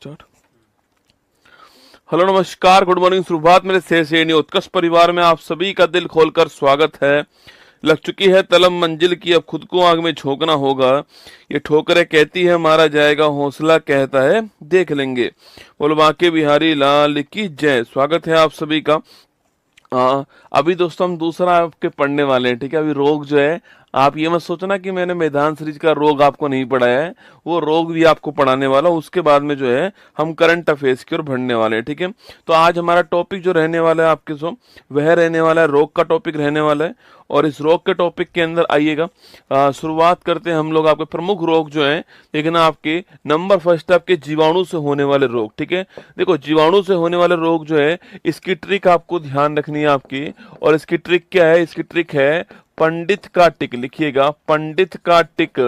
Start. Hello नमस्कार, good morning, सुप्रभात मेरे सेनी उत्कर्ष परिवार में आप सभी का दिल खोलकर स्वागत है। लग चुकी है तलब मंजिल की, अब खुद को आग में झोंकना होगा। ये ठोकरें कहती है मारा जाएगा, हौसला कहता है देख लेंगे। बोलो बांके बिहारी लाल की जय। स्वागत है आप सभी का। अभी दोस्तों हम दूसरा आपके पढ़ने वाले हैं, ठीक है। अभी रोग जो है, आप ये मत सोचना कि मैंने मैदान सीरीज का रोग आपको नहीं पढ़ाया है, वो रोग भी आपको पढ़ाने वाला हूं। उसके बाद में जो है हम करंट अफेयर्स की ओर बढ़ने वाले हैं, ठीक है। तो आज हमारा टॉपिक जो रहने वाला है आपके सो वह रहने वाला है, रोग का टॉपिक रहने वाला है। और इस रोग के टॉपिक के अंदर आइएगा, शुरुआत करते हैं हम लोग आपके प्रमुख रोग जो है। देखना आपके नंबर फर्स्ट आपके जीवाणु से होने वाले रोग, ठीक है। देखो जीवाणु से होने वाले रोग जो है, इसकी ट्रिक आपको ध्यान रखनी है आपकी। और इसकी ट्रिक क्या है? इसकी ट्रिक है पंडित का टिक। लिखिएगा पंडित का टिक।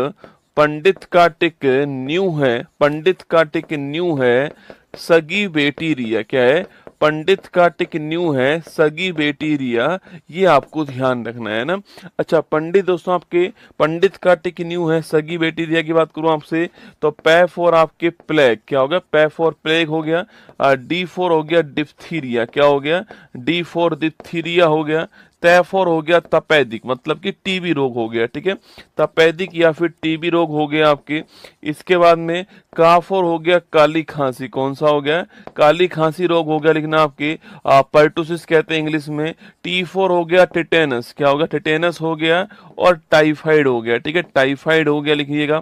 पंडित का टिक न्यू है, पंडित का टिक न्यू है, सगी बेटी रिया। क्या है? पंडित का टिक न्यू है, सगी बेटी रिया। ये आपको ध्यान रखना है ना। अच्छा, पंडित दोस्तों आपके पंडित का टिक न्यू है, सगी बेटी रिया की बात करूं आपसे तो पै फॉर आपके प्लेग। क्या हो गया? पै फॉर प्लेग हो गया। डी फॉर हो गया डिप्थीरिया। क्या हो गया? डी फॉर डिप्थीरिया हो गया। तैफोर हो गया तपेदिक, मतलब कि टीबी रोग हो गया, ठीक है। तपेदिक या फिर टीबी रोग हो गया आपके। इसके बाद में काफोर हो गया काली खांसी। कौन सा हो गया? काली खांसी रोग हो गया। लिखना आपके पर्टुसिस कहते हैं इंग्लिश में। टी4 हो गया टिटेनस। क्या हो गया? टिटेनस हो गया। और टाइफाइड हो गया, ठीक है। टाइफाइड हो गया, लिखिएगा।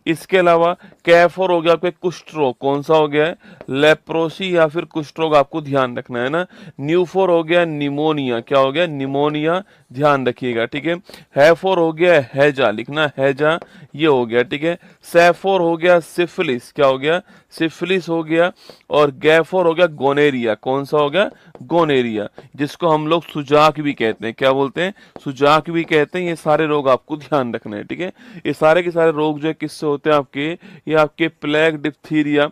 इसके अलावा कैफोर हो गया आपके कुष्ठ रोग। कौन सा हो गया है? लेप्रोसी या फिर कुष्ठ रोग, आपको ध्यान रखना है ना। न्यूफोर हो गया निमोनिया। क्या हो गया? निमोनिया, ध्यान रखिएगा, ठीक है। हैफोर हो गया हैजा। लिखना हैजा, ये हो गया, ठीक है। सैफोर हो गया सिफिलिस। क्या हो गया? सिफिलिस हो गया। और गैफोर हो गया गोनेरिया। कौन सा हो गया? गोनेरिया, जिसको हम लोग सुजाक भी कहते हैं। क्या बोलते हैं? सुजाक भी कहते हैं। ये सारे रोग आपको ध्यान रखना है, ठीक है। ये सारे के सारे रोग जो है किससे होते हैं आपके? ये आपके प्लेग, डिप्थीरिया,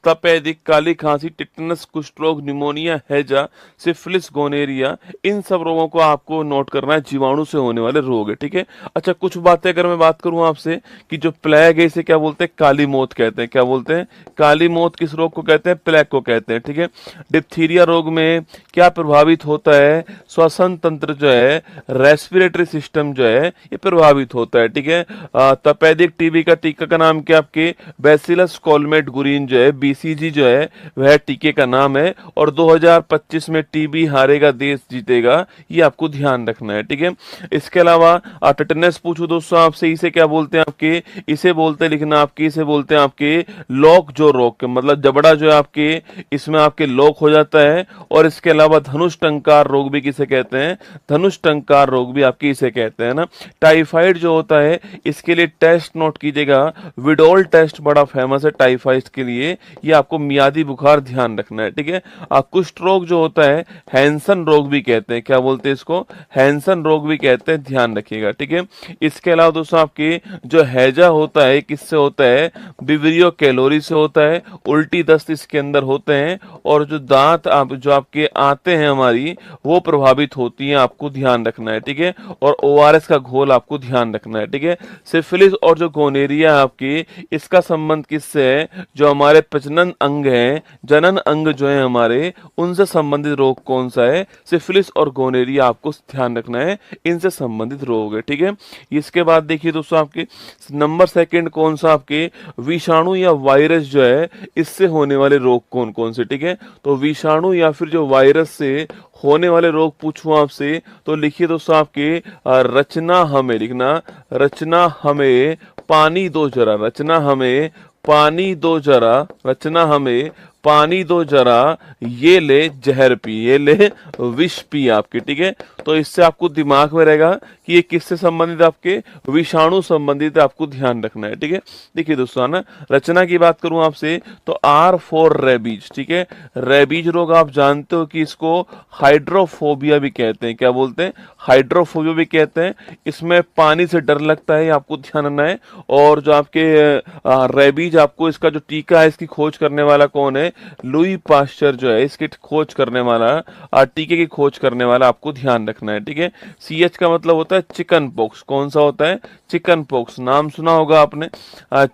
तपेदिक, काली खांसी, टिटनस, कुष्ठ रोग, निमोनिया, हैजा, सिफिलिस, गोनेरिया, इन सब रोगों को आपको नोट करना है। जीवाणु से होने वाले रोग है, ठीक है। अच्छा, कुछ बातें अगर मैं बात करूं आपसे कि जो प्लेग है इसे क्या बोलते हैं? काली मौत कहते हैं। क्या बोलते हैं? काली मौत किस रोग को कहते हैं? प्लेग को कहते हैं, ठीक है। डिप्थीरिया रोग में क्या प्रभावित होता है? श्वसन तंत्र जो है, रेस्पिरेटरी सिस्टम जो है, ये प्रभावित होता है, ठीक है। तपेदिक टीबी का टीका का नाम क्या? आपके बैसिलस कॉलमेट गुरीन जो है, बीसीजी जो है, वह टीके का नाम है। और 2025 में टीबी हारेगा देश जीतेगा, ये आपको ध्यान रखना है, ठीक है। इसके अलावा टिटेनस पूछो दोस्तों आपसे, इसे क्या बोलते हैं आपके? इसे बोलते हैं, लिखना आपके, इसे बोलते हैं आपके लॉक जो रोग के, मतलब जबड़ा जो है आपके, इसमें आपके लॉक हो जाता है। और इसके अलावा धनुष टंकार रोग भी किसे कहते हैं? धनुष टंकार रोग भी आपके इसे कहते हैं ना। टाइफाइड जो होता है, इसके लिए टेस्ट नोट कीजिएगा, विडोल टेस्ट बड़ा फेमस है टाइफाइड के लिए। ये आपको मियादी बुखार ध्यान रखना है, ठीक है। कुष्ठ रोग जो होता है, हैंसन रोग भी कहते हैं। क्या बोलते हैं इसको? हैंसन रोग भी कहते हैं, ध्यान रखिएगा, ठीक है। इसके अलावा दोस्तों आपके जो हैजा होता है, किससे होता है? विवरियो कैलोरी से होता है। उल्टी दस्त इसके अंदर होते हैं। और जो दांत जो आपके आते हैं हमारी, वो प्रभावित होती हैं, आपको ध्यान रखना है, ठीक है। और ओआरएस का घोल आपको ध्यान रखना है, ठीक है। सिफिलिस और जो गोनेरिया आपकी, इसका संबंध किससे है? जो हमारे प्रजनन अंग हैं, जनन अंग जो है हमारे, उनसे संबंधित रोग कौन सा है? सिफिलिस और गोनेरिया, आपको ध्यान रखना है, इनसे संबंधित रोग है, ठीक है। इसके बाद देखिए दोस्तों आपके नंबर सेकंड कौन सा? आपके विषाणु या वायरस जो है, इससे होने वाले रोग कौन कौन से, ठीक है। तो विषाणु या फिर जो वायरस से होने वाले रोग पूछूं आपसे तो लिखिए दोस्तों आपके रचना हमें। लिखना रचना हमें पानी दो जरा। रचना हमें पानी दो जरा। रचना हमें पानी दो जरा, ये ले जहर पी, ये ले विष पी आपके, ठीक है। तो इससे आपको दिमाग में रहेगा कि ये किससे संबंधित? आपके विषाणु संबंधित, आपको ध्यान रखना है, ठीक है। देखिए दोस्तों ना, रचना की बात करूं आपसे तो आर फॉर रेबीज, ठीक है। रेबीज रोग आप जानते हो कि इसको हाइड्रोफोबिया भी कहते हैं। क्या बोलते हैं? हाइड्रोफोबिया भी कहते हैं। इसमें पानी से डर लगता है, आपको ध्यान रखना है। और जो आपके रेबीज, आपको इसका जो टीका है, इसकी खोज करने वाला कौन है? लुई पाश्चर जो है इसकी खोज करने वाला, टीके की खोज करने वाला आपको ध्यान रखना है। ठीक है, CH का मतलब होता है चिकन पॉक्स। कौन सा होता है? चिकन पॉक्स, नाम सुना होगा आपने।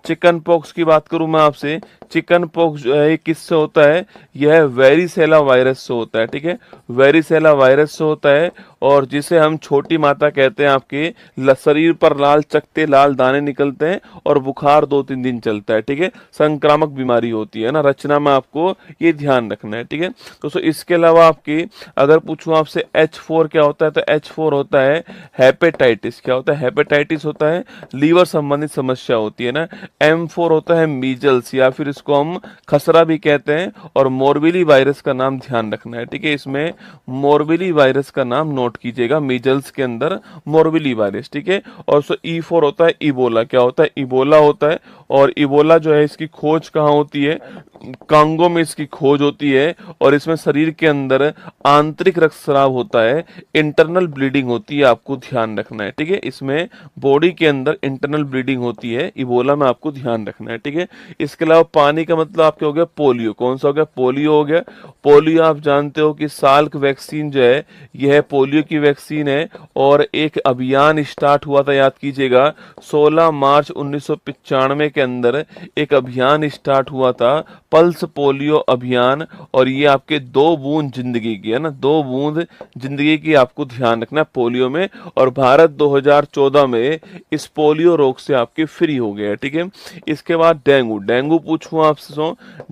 चिकन पॉक्स की बात करूं मैं आपसे, चिकन पॉक्स जो है ये किससे होता है? यह वेरिसेला वायरस से होता है। ठीक है, वेरिसेला वायरस से होता है, और जिसे हम छोटी माता कहते हैं। आपके शरीर पर लाल चकते लाल दाने निकलते हैं और बुखार 2-3 दिन चलता है। ठीक है, संक्रामक बीमारी होती है ना। रचना में आपको ये ध्यान रखना है। ठीक है दोस्तों, इसके अलावा आपकी अगर पूछूं आपसे H4 क्या होता है, तो H4 होता है हेपेटाइटिस। क्या होता है? हेपेटाइटिस होता है, लीवर संबंधित समस्या होती है ना। M4 होता है मीजल्स, या फिर इसको हम खसरा भी कहते हैं। और मोरबिली वायरस का नाम ध्यान रखना है। ठीक है, इसमें मोरबिली वायरस का नाम नोट कीजिएगा, मीजल्स के अंदर मोरबिली वायरस। ठीक है, और E4 होता है इबोला। क्या होता है? इबोला होता है, और इबोला जो है इसकी खोज कहाँ होती है? कांगो में इसकी खोज होती है, और इसमें शरीर के अंदर आंतरिक रक्तस्राव होता है, इंटरनल ब्लीडिंग होती है, आपको ध्यान रखना है। ठीक है, इसमें बॉडी के अंदर इंटरनल ब्लीडिंग होती है, इबोला में आपको ध्यान रखना है। ठीक है, इसके अलावा पानी का मतलब आपके हो गया पोलियो। कौन सा हो गया? पोलियो हो गया। पोलियो आप जानते हो कि साल्क वैक्सीन जो है यह पोलियो की वैक्सीन है, और एक अभियान स्टार्ट हुआ था, याद कीजिएगा, 16 मार्च 1995 के अंदर एक अभियान स्टार्ट हुआ था, पल्स पोलियो अभियान। और ये आपके 2 बूंद जिंदगी की है ना, 2 बूंद जिंदगी की आपको ध्यान रखना है पोलियो में। और भारत 2014 में इस पोलियो रोग से आपके फ्री हो गया है। ठीक है, इसके बाद डेंगू। डेंगू पूछूं आपसे,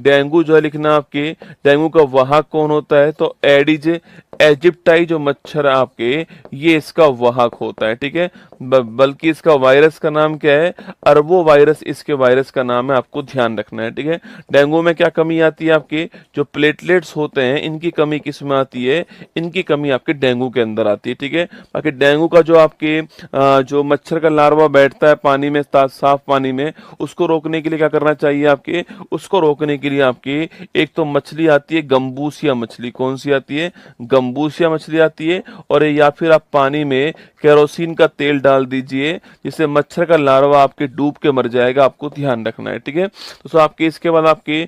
डेंगू जो है लिखना आपके, डेंगू का वाहक कौन होता है? तो एडिज एजिप्टाई जो मच्छर है आपके, ये इसका वाहक होता है। ठीक है, बल्कि इसका वायरस का नाम क्या है? अरबो वायरस इसके वायरस का नाम है, आपको ध्यान रखना है। ठीक है, डेंगू में क्या कमी आती है? आपके जो प्लेटलेट्स होते हैं इनकी कमी किस में आती है? इनकी कमी आपके डेंगू के अंदर आती है। ठीक है, बाकी डेंगू का जो आपके जो मच्छर का लार्वा बैठता है पानी में, साफ पानी में, उसको रोकने के लिए क्या करना चाहिए आपके? उसको रोकने के लिए आपके एक तो मछली आती है गंबूसिया मछली। कौन सी आती है? गंबूसिया मछली आती है। और या फिर आप पानी में केरोसिन का तेल डाल दीजिए, जिससे मच्छर का लार्वा आपके डूब के मर जाएगा, आपको ध्यान रखना है। ठीक है, तो आपके इसके बाद आपके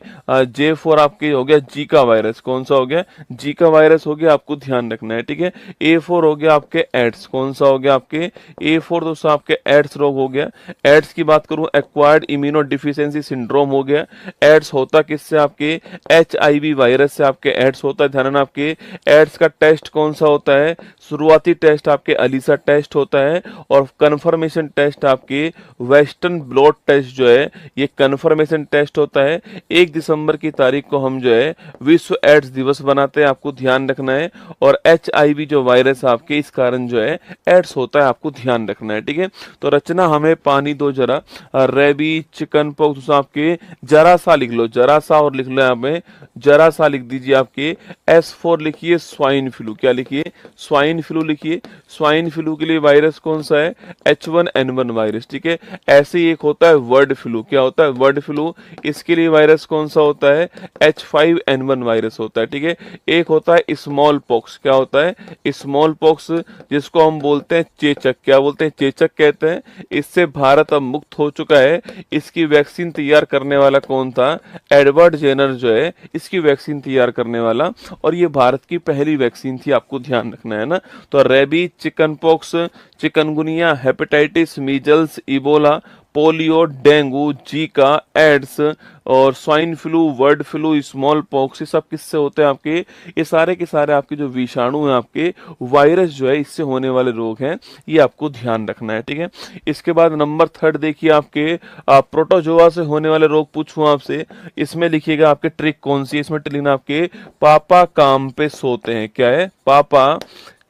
J4 आपके हो गया जीका वायरस। कौन सा हो गया? जीका वायरस हो गया, आपको ध्यान रखना है। ठीक है, A4 हो गया आपके एड्स। कौन सा हो गया आपके? A4 दोस्तों आपके एड्स रोग हो गया। एड्स की बात करूं, एक्वायर्ड इम्यूनो डिफिशियंसी सिंड्रोम हो गया। एड्स होता किससे? आपके HIV वायरस से आपके एड्स होता है। ध्यान रखना, आपके एड्स का टेस्ट कौन सा होता है? शुरुआती टेस्ट आपके अलीसा टेस्ट होता है, और कंफर्मेशन टेस्ट आपके वेस्टर्न ब्लॉट टेस्ट जो है ये कंफर्मेशन टेस्ट होता है। 1 दिसंबर की तारीख को हम जो है विश्व एड्स दिवस बनाते हैं, आपको ध्यान रखना है। और HIV जो वायरस आपके इस कारण जो है एड्स होता है, आपको ध्यान रखना है। ठीक है, तो रचना हमें पानी दो जरा, रेबी चिकन पॉक्स आपके जरा सा लिख लो, जरा सा, और लिख लो यहाँ पे जरा सा लिख दीजिए। आपके S4 लिखिए स्वाइन फ्लू। क्या लिखिए? स्वाइन फ्लू लिखिए। स्वाइन फ्लू के लिए वायरस कौन सा है? H1N1 virus. ठीक है, ऐसे ही एक होता है वर्ड फ्लू। क्या होता है? Bird flu. इसके लिए वायरस कौन सा होता है? H5N1 वायरस होता है। ठीक है, एक होता है स्मॉल पॉक्स। क्या होता है? स्मॉल पॉक्स, जिसको हम बोलते हैं चेचक। क्या बोलते हैं? चेचक कहते हैं। इससे भारत अब मुक्त हो चुका है। इसकी वैक्सीन तैयार करने वाला कौन था? एडवर्ड जेनर जो है इसकी वैक्सीन तैयार करने वाला, और ये भारत की पहली वैक्सीन थी, आपको ध्यान रखना है ना। तो rabies, chicken pox, chikungunya, hepatitis, measles, Ebola, polio, dengue, Zika, AIDS और swine flu, bird flu, smallpox, ये सब किससे होते हैं? आपके ये सारे के सारे आपके जो विषाणु हैं, आपके वायरस जो है, इससे होने वाले रोग हैं, ये आपको ध्यान रखना है। ठीक है, इसके बाद नंबर 3 देखिए, आपके प्रोटोजोआ से होने वाले रोग पूछूं आपसे, इसमें लिखिएगा आपके ट्रिक कौन सी है? इसमें लिखना आपके पापा काम पे सोते हैं। क्या है? पापा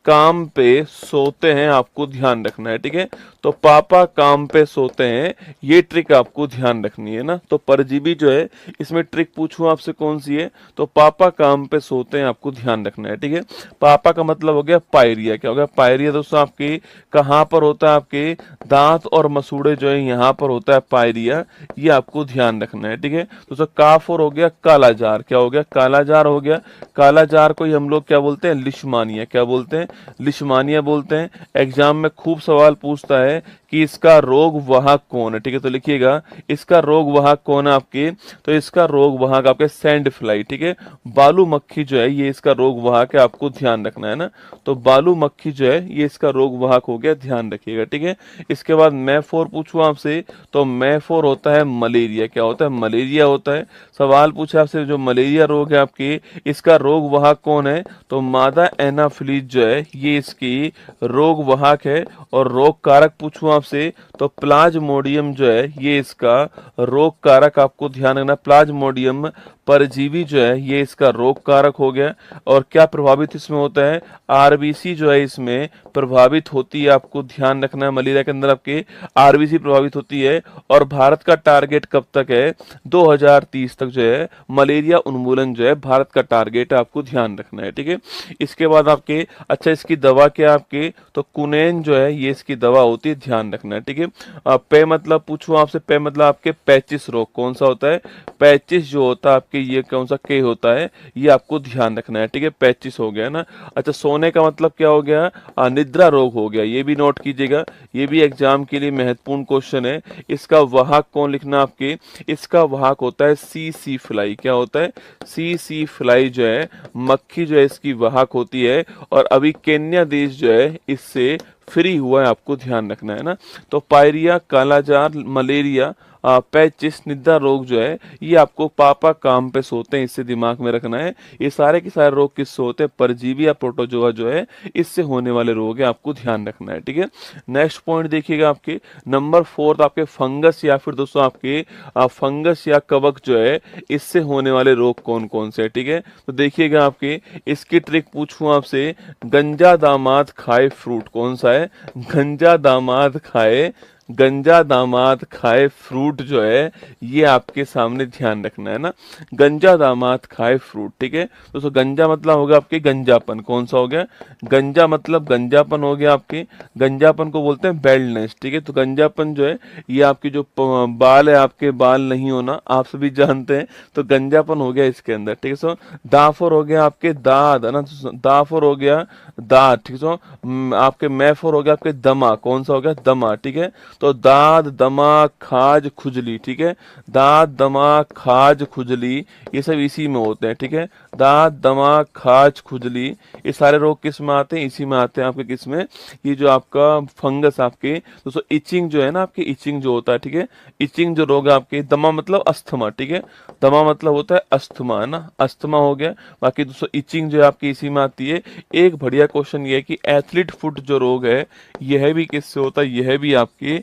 काम पे सोते हैं, आपको ध्यान रखना है। ठीक है, तो पापा काम पे सोते हैं, ये ट्रिक आपको ध्यान रखनी है ना। तो परजीवी जो है इसमें ट्रिक पूछूं आपसे कौन सी है? तो पापा काम पे सोते हैं, आपको ध्यान रखना है। ठीक है, पापा का मतलब हो गया पायरिया। क्या हो गया? पायरिया दोस्तों आपके कहाँ पर होता है? आपके दांत और मसूड़े जो है यहाँ पर होता है पायरिया, ये आपको ध्यान रखना है। ठीक है, दोस्तों काफ और हो गया कालाजार। क्या हो गया? कालाजार हो गया। कालाजार को ही हम लोग क्या बोलते हैं? लिशमानिया। क्या बोलते हैं? लिशमानिया बोलते हैं। एग्जाम में खूब सवाल पूछता है कि इसका रोग वाहक कौन है, ठीक है। तो लिखिएगा इसका रोग वाहक कौन है आपके, तो इसका रोग वाहक आपके सैंड फ्लाई, ठीक है। बालू मक्खी जो है ये इसका रोग वाहक है, आपको ध्यान रखना है ना। तो बालू मक्खी जो है ये इसका रोग वाहक हो गया, ध्यान रखिएगा, ठीक है। इसके बाद मैं 4 पूछूं आपसे, तो मैं 4 होता है मलेरिया। क्या होता है, मलेरिया होता है। सवाल पूछा आपसे जो मलेरिया रोग है आपके, इसका रोग वाहक कौन है, तो मादा एनाफिलीज जो है ये इसकी रोग वाहक है। और रोग कारक पूछूं आपसे, तो प्लाज्मोडियम जो है ये इसका रोग कारक, आपको ध्यान रखना। प्लाज्मोडियम परजीवी जो है ये इसका रोग कारक हो गया। और क्या प्रभावित इसमें होता है, आरबीसी जो है इसमें प्रभावित होती है, आपको ध्यान रखना है। मलेरिया के अंदर आपके आरबीसी प्रभावित होती है। और भारत का टारगेट कब तक है, 2030 तक जो है मलेरिया उन्मूलन जो है भारत का टारगेट है, आपको ध्यान रखना है, ठीक है। इसके बाद आपके, अच्छा इसकी दवा क्या आपके, तो कुनैन जो है ये इसकी दवा होती है, ध्यान रखना है, ठीक है। पे मतलब पूछूं आपसे, पे मतलब आपके पैचिस रोग कौन सा होता है, पैचिस जो होता है आपके ये कौन सा के होता है, ये आपको ध्यान रखना है, ठीक है। पैचिस हो गया ना। अच्छा सोने का मतलब क्या हो गया, निद्रा रोग हो गया, ये भी नोट कीजिएगा, ये भी एग्जाम के लिए महत्वपूर्ण क्वेश्चन है। इसका वाहक कौन लिखना आपके, इसका वाहक होता है सी फ्लाई। क्या होता है, सी फ्लाई जो है मक्खी जो है इसकी वाहक होती है। और अभी केन्या देश जो है इससे फ्री हुआ है, आपको ध्यान रखना है ना। तो पायरिया, कालाजार, मलेरिया, पैचिस, निद्रा रोग जो है ये आपको पापा काम पे सोते हैं, इससे दिमाग में रखना है। ये सारे के सारे रोग किससे होते हैं, परजीवी या प्रोटोजोआ जो है इससे होने वाले रोग है, आपको ध्यान रखना है, ठीक है। नेक्स्ट पॉइंट देखिएगा आपके नंबर 4 आपके फंगस या फिर दोस्तों आपके फंगस या कवक जो है इससे होने वाले रोग कौन कौन से है, ठीक है। तो देखिएगा आपके, इसकी ट्रिक पूछूं आपसे, गंजा दामाद खाए फ्रूट कौन सा है, गंजा दामाद खाए, गंजा दामाद खाए फ्रूट जो है ये आपके सामने ध्यान रखना है ना। गंजा दामाद खाए फ्रूट, ठीक है। दोस्तों गंजा मतलब होगा आपके गंजापन, कौन सा हो गया, गंजा मतलब गंजापन हो गया आपके। गंजापन को बोलते हैं बेल्डनेस, ठीक है। तो गंजापन जो है ये आपके जो बाल है, आपके बाल नहीं होना, आप सभी जानते हैं, तो गंजापन हो गया इसके अंदर, ठीक है। सो दाफर हो गया आपके दाद है ना, दाफर हो गया दाद, ठीक है। सो आपके मैफर हो गया आपके दमा, कौन सा हो गया, दमा, ठीक है। तो दाद, दमा, खाज, खुजली, ठीक है। दाद, दमा, खाज, खुजली ये सब इसी में होते हैं, ठीक है। दाद, दमा, खाज, खुजली ये सारे रोग किस में आते हैं, इसी में आते हैं आपके, किस में, ये जो आपका फंगस आपके दोस्तों इचिंग जो है ना, आपके इचिंग जो होता है, ठीक है। इचिंग जो रोग है आपके, दमा मतलब अस्थमा, ठीक है। दमा मतलब होता है अस्थमा है ना, अस्थमा हो गया। बाकी दोस्तों इचिंग जो है आपकी इसी में आती है। एक बढ़िया क्वेश्चन ये है कि एथलीट फुट जो रोग है यह भी किससे होता है, यह भी आपके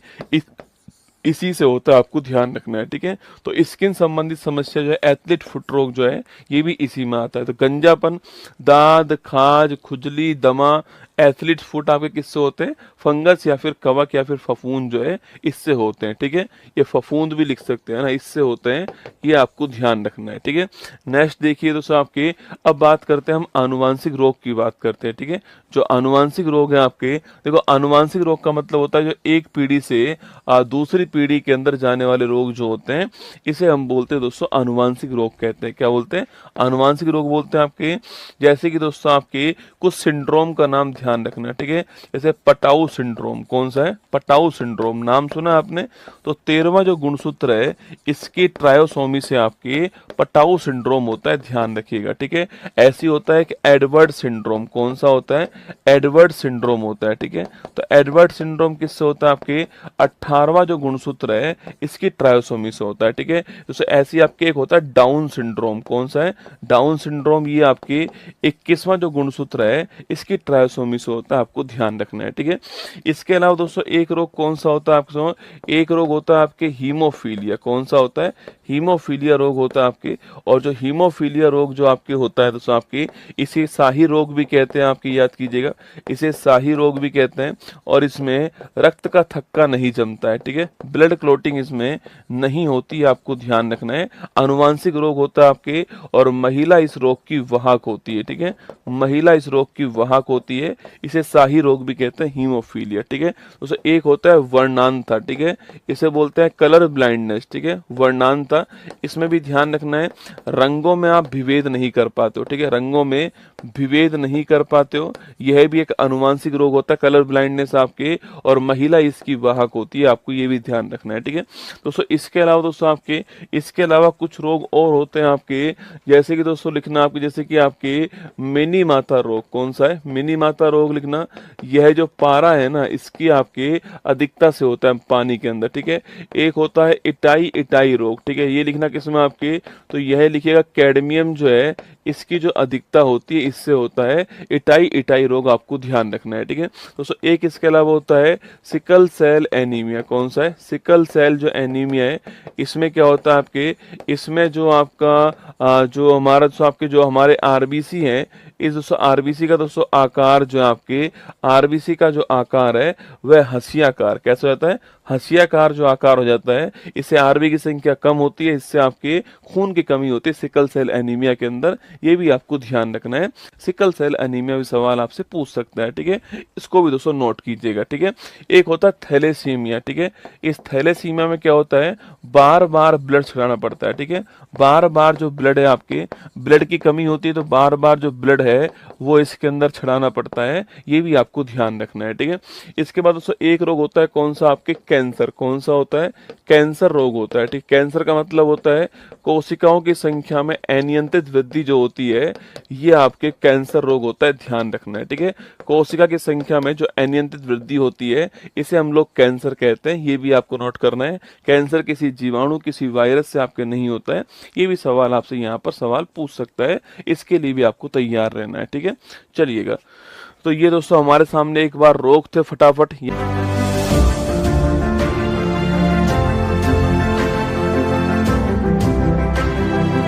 इसी से होता है, आपको ध्यान रखना है, ठीक है। तो स्किन संबंधित समस्या जो है एथलीट फुट रोग जो है ये भी इसी में आता है। तो गंजापन, दाद, खाज, खुजली, दमा, एथलीट फुट आपके किससे होते हैं, फंगस या फिर कवक या फिर फफूंद जो है इससे होते हैं, ठीक है। ये फफूंद भी लिख सकते हैं ना, इससे होते हैं, ये आपको ध्यान रखना है, ठीक है। नेक्स्ट देखिए दोस्तों आपके, अब बात करते हैं हम आनुवांशिक रोग की बात करते हैं, ठीक है। जो आनुवांशिक रोग है आपके, देखो आनुवांशिक रोग का मतलब होता है जो एक पीढ़ी से दूसरी पीढ़ी के अंदर जाने वाले रोग जो होते हैं इसे हम बोलते हैं दोस्तों आनुवांशिक रोग कहते हैं। क्या बोलते हैं, आनुवांशिक रोग बोलते हैं आपके। जैसे कि दोस्तों आपके कुछ सिंड्रोम का नाम ध्यान रखना, ठीक है। जैसे पटाऊ सिंड्रोम, कौन सा है, पटाऊ सिंड्रोम, नाम सुना आपने। तो 13वां जो गुणसूत्र है इसकी ट्रायोसोमी से आपके पटाऊ सिंड्रोम होता है, ध्यान रखिएगा, ठीक है। ऐसी होता है कि एडवर्ड सिंड्रोम, कौन सा होता है, एडवर्ड सिंड्रोम होता है, ठीक है। तो एडवर्ड सिंड्रोम किससे होता है, आपके 18वां जो गुणसूत्र है इसकी ट्रायोसोमी से होता है, ठीक है। जैसे ऐसी आपके एक होता है डाउन सिंड्रोम, कौन सा है, डाउन सिंड्रोम, ये आपके 21वां जो गुणसूत्र है इसकी ट्रायोसोमी से होता है, आपको ध्यान रखना है, ठीक है। इसके अलावा दोस्तों एक रोग कौन सा होता है आपको, एक रोग होता है आपके हीमोफीलिया, कौन सा होता है, हीमोफीलिया रोग होता है आपके। और जो हीमोफीलिया रोग जो आपके होता है दोस्तों आपके, इसे शाही रोग भी कहते हैं, आपकी याद कीजिएगा, इसे शाही रोग भी कहते हैं। और इसमें रक्त का थक्का नहीं जमता है, ठीक है, ब्लड क्लोटिंग इसमें नहीं होती, आपको ध्यान रखना है। आनुवांशिक रोग होता है आपके, और महिला इस रोग की वाहक होती है, ठीक है, महिला इस रोग की वाहक होती है। इसे शाही रोग भी कहते हैं, हीमोफीलिया। ठीक है दोस्तों, एक होता है वर्णांता। ठीक है, इसे बोलते हैं कलर ब्लाइंडनेस। ठीक है, वर्णांता, इसमें भी ध्यान रखना है रंगों में आप विभेद नहीं कर पाते हो। ठीक है, रंगों में विभेद नहीं कर पाते हो, यह भी एक अनुवांशिक रोग होता है कलर ब्लाइंडनेस आपके, और महिला इसकी वाहक होती है, आपको ये भी ध्यान रखना है। ठीक है दोस्तों, इसके अलावा दोस्तों आपके, इसके अलावा कुछ रोग और होते हैं आपके, जैसे कि दोस्तों लिखना आपके, जैसे कि आपके मिनी माता रोग। कौन सा है? मिनी माता रोग लिखना। यह जो पारा है ना, इसकी आपके अधिकता से होता है पानी के अंदर। ठीक है, एक होता है इटाई इटाई रोग। ठीक है, ये लिखना किसमें आपके, तो यह लिखिएगा कैडमियम जो है इसकी जो अधिकता होती है इससे होता है इटाई इटाई रोग, आपको ध्यान रखना है। ठीक है दोस्तों, एक इसके अलावा होता है सिकल सेल एनीमिया। कौन सा है? सिकल सेल जो एनीमिया है, इसमें क्या होता है आपके, इसमें जो आपका जो हमारा जो आपके जो हमारे आरबीसी हैं, इस दोस्तों आरबीसी का दोस्तों आकार जो है आपके, आरबीसी का जो आकार है वह हंसियाकार, कैसा हो जाता है? हंसियाकार जो आकार हो जाता है, इससे आरबी की संख्या कम होती है, इससे आपके खून की कमी होती है सिकल सेल एनीमिया के अंदर, ये भी आपको ध्यान रखना है। सिकल सेल एनीमिया भी सवाल आपसे पूछ सकता है। ठीक है, इसको भी दोस्तों नोट कीजिएगा। ठीक है, एक होता है थैलेसीमिया। ठीक है, इस थैलेसीमिया में क्या होता है, बार बार ब्लड चढ़ाना पड़ता है। ठीक है, बार बार जो ब्लड है आपके, ब्लड की कमी होती है तो बार बार जो ब्लड है वो इसके अंदर चढ़ाना पड़ता है, ये भी आपको ध्यान रखना है। ठीक है, इसके बाद दोस्तों एक रोग होता है कौन सा आपके, कैंसर। कौन सा होता है? कैंसर रोग होता है। ठीक, कैंसर का मतलब होता है कोशिकाओं की संख्या में अनियंत्रित वृद्धि जो होती है, ये आपके कैंसर रोग होता है, ध्यान रखना है। ठीक है, कोशिका की संख्या में जो अनियंत्रित वृद्धि होती है इसे हम लोग कैंसर कहते हैं, ये भी आपको नोट करना है। कैंसर किसी जीवाणु, किसी वायरस से आपके नहीं होता है, ये भी सवाल आपसे यहाँ पर सवाल पूछ सकता है, इसके लिए भी आपको तैयार रहना है। ठीक है, चलिएगा, तो ये दोस्तों हमारे सामने एक बार रोग थे, फटाफट